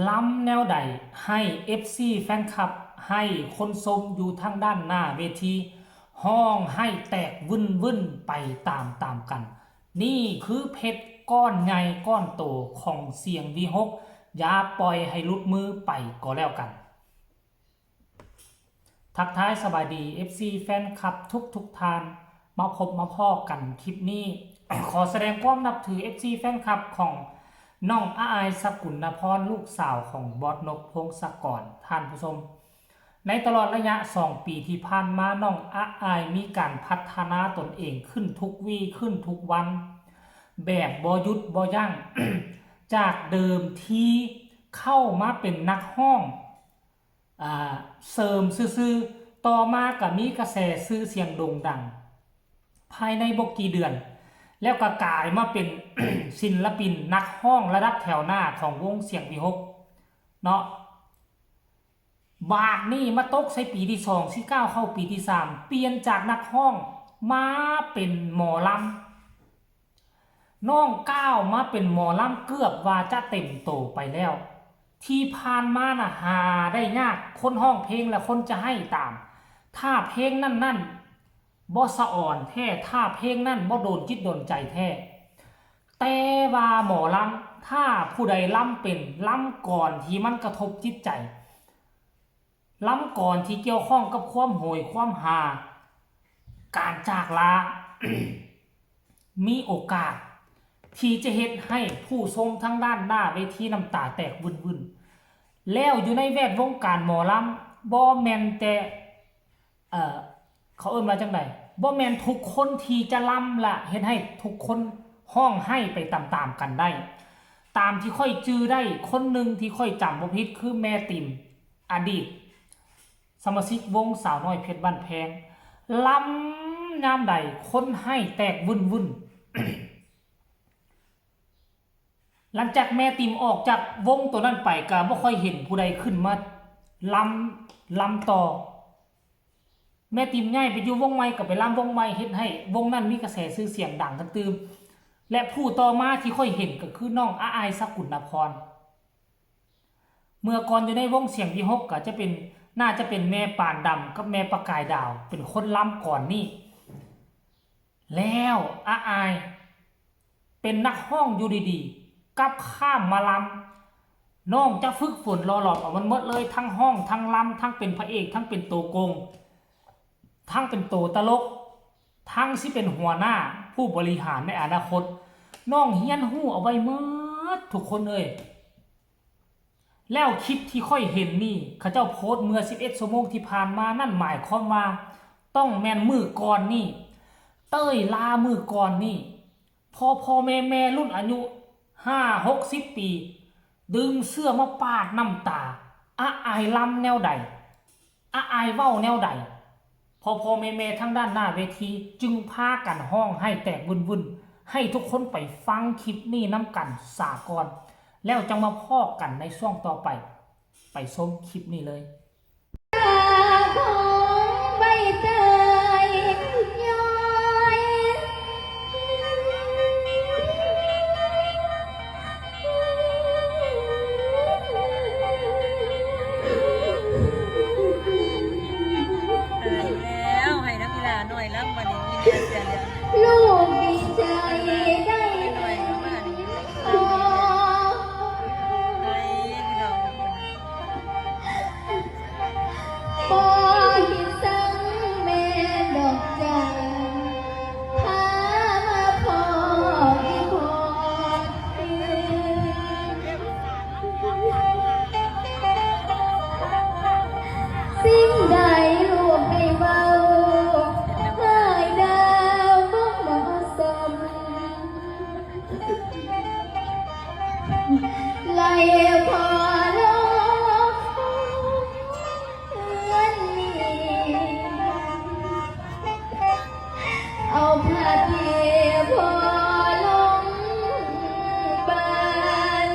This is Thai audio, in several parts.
ล้ำแนวใดให้ FC แฟนคลับให้คนชมอยู่ทางด้านหน้าเวทีห้องให้แตกวุ่นไปตามกันนี่คือเพชรก้อนใหญ่ก้อนโตของเสียงวีหกอย่าปล่อยให้ลุดมือไปก็แล้วกันทักทายสบายดี FC แฟนคลับทุกทานมาพบมาพ่อกันคลิปนี้ ขอแสดงความนับถือ FC แฟนคลับของน้องอายสกุลพรลูกสาวของบอสนกพงศกรท่านผู้ชมในตลอดระยะ2 ปีที่ผ่านมาน้องอายมีการพัฒนาตนเองขึ้นทุกวี่ขึ้นทุกวันแบบบ่หยุดบ่ยั้ง จากเดิมที่เข้ามาเป็นนักห้องเสริมซื่อๆต่อมาก็มีกระแสชื่อเสียงโด่งดังภายในบ่กี่เดือนแล้วก็กลายมาเป็น ศิลปินนักห้องระดับแถวหน้าของวงเสียงวีหกเนาะบาทนี่มาตกใส่ปีที่2ที่9เข้าปีที่3เปลี่ยนจากนักห้องมาเป็นหมอลำน้องก้าวมาเป็นหมอลำเกือบว่าจะเต็มโตไปแล้วที่ผ่านมาน่ะหาได้ยากคนห้องเพลงและคนจะให้ตามถ้าเพลงนั่นบ่สะอ่อนแท้ถ้าเพลงนั่นบ่โดนจิตโดนใจแท้แต่ว่าหมอลำถ้าผู้ใดลำเป็นลำก่อนที่มันกระทบจิตใจลำก่อนที่เกี่ยวข้องกับความโหยความหาการจากลา มีโอกาสที่จะเฮ็ดให้ผู้ชมทั้งด้านหน้าเวทีน้ำตาแตกวุ่นแล้วอยู่ในแวดวงการหมอลำบ่แม่นแต่เขาเอิ้นว่าจังไดบ่แม่นทุกคนที่จะลำละเฮ็ดให้ทุกคนห้องให้ไปตามกันได้ตามที่ค่อยจื้อได้คนหนึ่งที่ค่อยจำบ่ผิดคือแม่ติมอดีตสมาชิกวงสาวน้อยเพชรบ้านแพงลำยามใดคนให้แตกวุ่นหลังจากแม่ติมออกจากวงตัวนั้นไปก็บ่ค่อยเห็นผู้ใดขึ้นมาลำต่อแม่ติมง่ายไปอยู่วงใหม่ก็ไปลำวงใหม่เฮ็ดให้วงนั้นมีกระแสชื่อเสียงดังกันตืมและผู้ต่อมาที่ค่อยเห็นก็คือน้องอายสกุลพรเมื่อก่อนอยู่ในวงเสียงวีหกก็จะเป็นน่าจะเป็นแม่ปานดำกับแม่ประกายดาวเป็นคนลำก่อนนี่แล้วอายเป็นนักห้องอยู่ดีๆกลับข้ามมาลำน้องจะฝึกฝนรอหลอดออกมันหมดเลยทั้งห้องทั้งลำทั้งเป็นพระเอกทั้งเป็นตัวโกงทั้งเป็นตัวตลกทั้งที่เป็นหัวหน้าผู้บริหารในอนาคตน้องเฮียนหู้เอาไว้เมื่อทุกคนเลยแล้วคลิปที่ค่อยเห็นนี่เขาเจ้าโพสต์เมื่อ11 ชั่วโมงที่ผ่านมานั่นหมายความว่าต้องแม่นมือก่อนนี่เต้ยลามือก่อนนี่พ่อแม่รุ่นอายุ50-60 ปีดึงเสื้อมาปาดน้ำตาอายลำแนวใดอายเว้าแนวใดพ่อแม่ทั้งด้านหน้าเวทีจึงพากันห้องให้แตกวุ่นให้ทุกคนไปฟังคลิปนี้น้ำกันสากลแล้วจังมาพ่อกันในช่วงต่อไปชมคลิปนี้เลยของใบเตยย้อยแล้วให้นักกีฬาหน่อยแล้ววันนี้มีเสียเดือนลูกดีใจได้หน่อยก็มาดี ขอ ให้พี่น้อง พอหินสังแม่ดอกจันพามาพออีพอสิ่งใดลูกได้เบาหายดาวบ่เหมาะสมไล่พอลงเงินนี้เอาผ้าเทพอลงบาน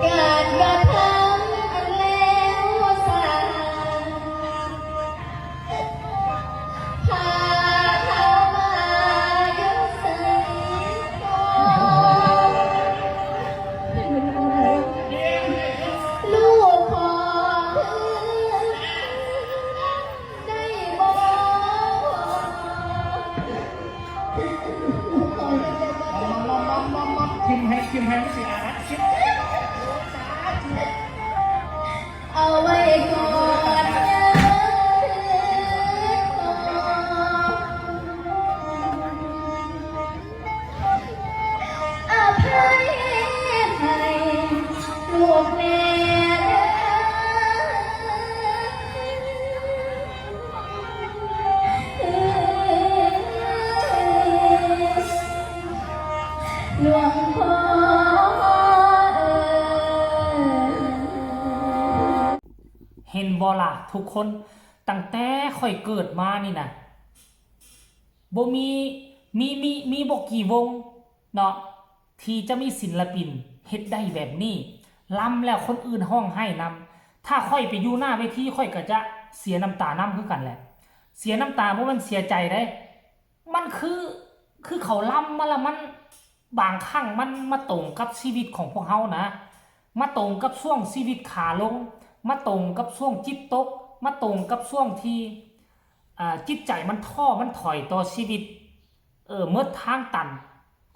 การกระทำอันแล้วสาพาเขามา Hãy subscribe cho kênh Ghiền Mì Gõ Để không bỏ lỡ คิมให้ไม่สิอาคิม เอาไว้ก่อนยังอภัยให้ลูกแม่หลวงพ่อเห็นบ่ล่ะทุกคนตั้งแต่ค่อยเกิดมานี่นะบ่มีบ่กี่วงเนาะที่จะมีศิลปินเฮ็ดได้แบบนี้ล้ำแล้วคนอื่นห้องให้นำถ้าค่อยไปอยู่หน้าเวทีค่อยก็จะเสียน้ำตานำคือกันแหละเสียน้ำตาเพราะมันเสียใจได้มันคือเขาล้ำมาแล้วมันบางครั้งมันมาตรงกับชีวิตของพวกเฮานะมาตรงกับช่วงชีวิตขาลงมาตรงกับช่วงจิตตกมาตรงกับช่วงที่จิตใจมันท้อมันถอยต่อชีวิตเมื่อทางตัน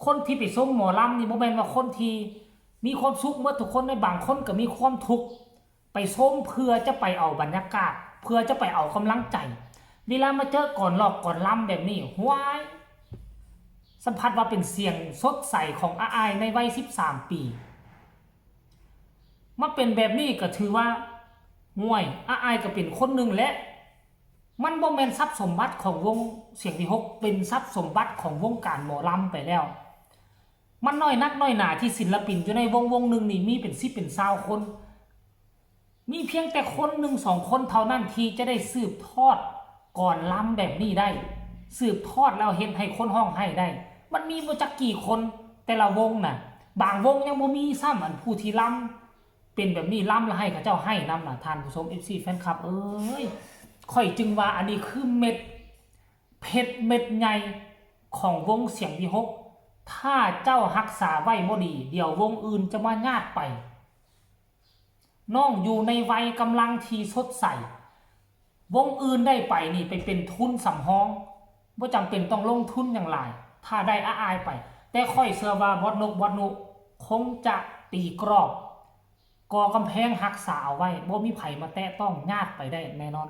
คนที่ไปส้มหมอลำนี่บ่แม่นว่าคนที่มีความสุขเมื่อทุกคนในบางคนก็มีความทุกข์ไปส้มเพื่อจะไปเอาบรรยากาศเพื่อจะไปเอากำลังใจเวลามาเจอก่อนหลอกก่อนลำแบบนี้ว้ายสัมผัสว่าเป็นเสียงสดใสของอาอายในวัย13 ปีมาเป็นแบบนี้ก็ถือว่าห่วยอาอายก็เป็นคนหนึ่งและมันบ่แม่นทรัพย์สมบัติของวงเสียงวิหกเป็นทรัพย์สมบัติของวงการหมอลำไปแล้วมันน้อยนักน้อยหนาที่ศิลปินอยู่ในวงหนึ่งนี่มีเป็น10เป็น20คนมีเพียงแต่คน1-2คนเท่านั้นที่จะได้สืบทอดก่อนลำแบบนี้ได้สืบทอดแล้วเห็นให้คนห้องให้ได้มันมีบ่จักกี่คนแต่ละวงน่ะบางวงยังบ่มีซ้ำอันผู้ที่ลำเป็นแบบนี้ล้ำแล้วให้เขาเจ้าให้นำน่ะท่านผู้ชม FC แฟนคลับค่อยจึงว่าอันนี้คือเม็ดเพชรเม็ดใหญ่ของวงเสียงวิหกถ้าเจ้ารักษาไว้บ่ดีเดี๋ยววงอื่นจะมาญาติไปน้องอยู่ในวัยกำลังที่สดใสวงอื่นได้ไปนี่ไปเป็นทุนสำรองบ่จำเป็นต้องลงทุนอย่างไรถ้าได้อายไปแต่ค่อยเชื่อว่าบอสนุคงจะตีกรอบก่อกำแพงรักษาเอาไว้บ่มีไผมาแตะต้องญาติไปได้แน่นอน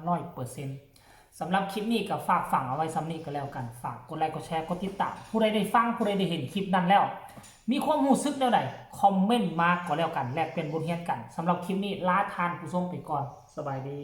100% สำหรับคลิปนี้ก็ฝากฝังเอาไว้ซ้ำนี้ก็แล้วกันฝากกดไลค์กดแชร์กดติดตามผู้ใดได้ฟังผู้ใดได้เห็นคลิปนั้นแล้วมีความรู้สึกแนวใดคอมเมนต์มาก็แล้วกันแลกเปลี่ยนบทเรียนกันสำหรับคลิปนี้ลาทานผู้ชมไปก่อนสบายดี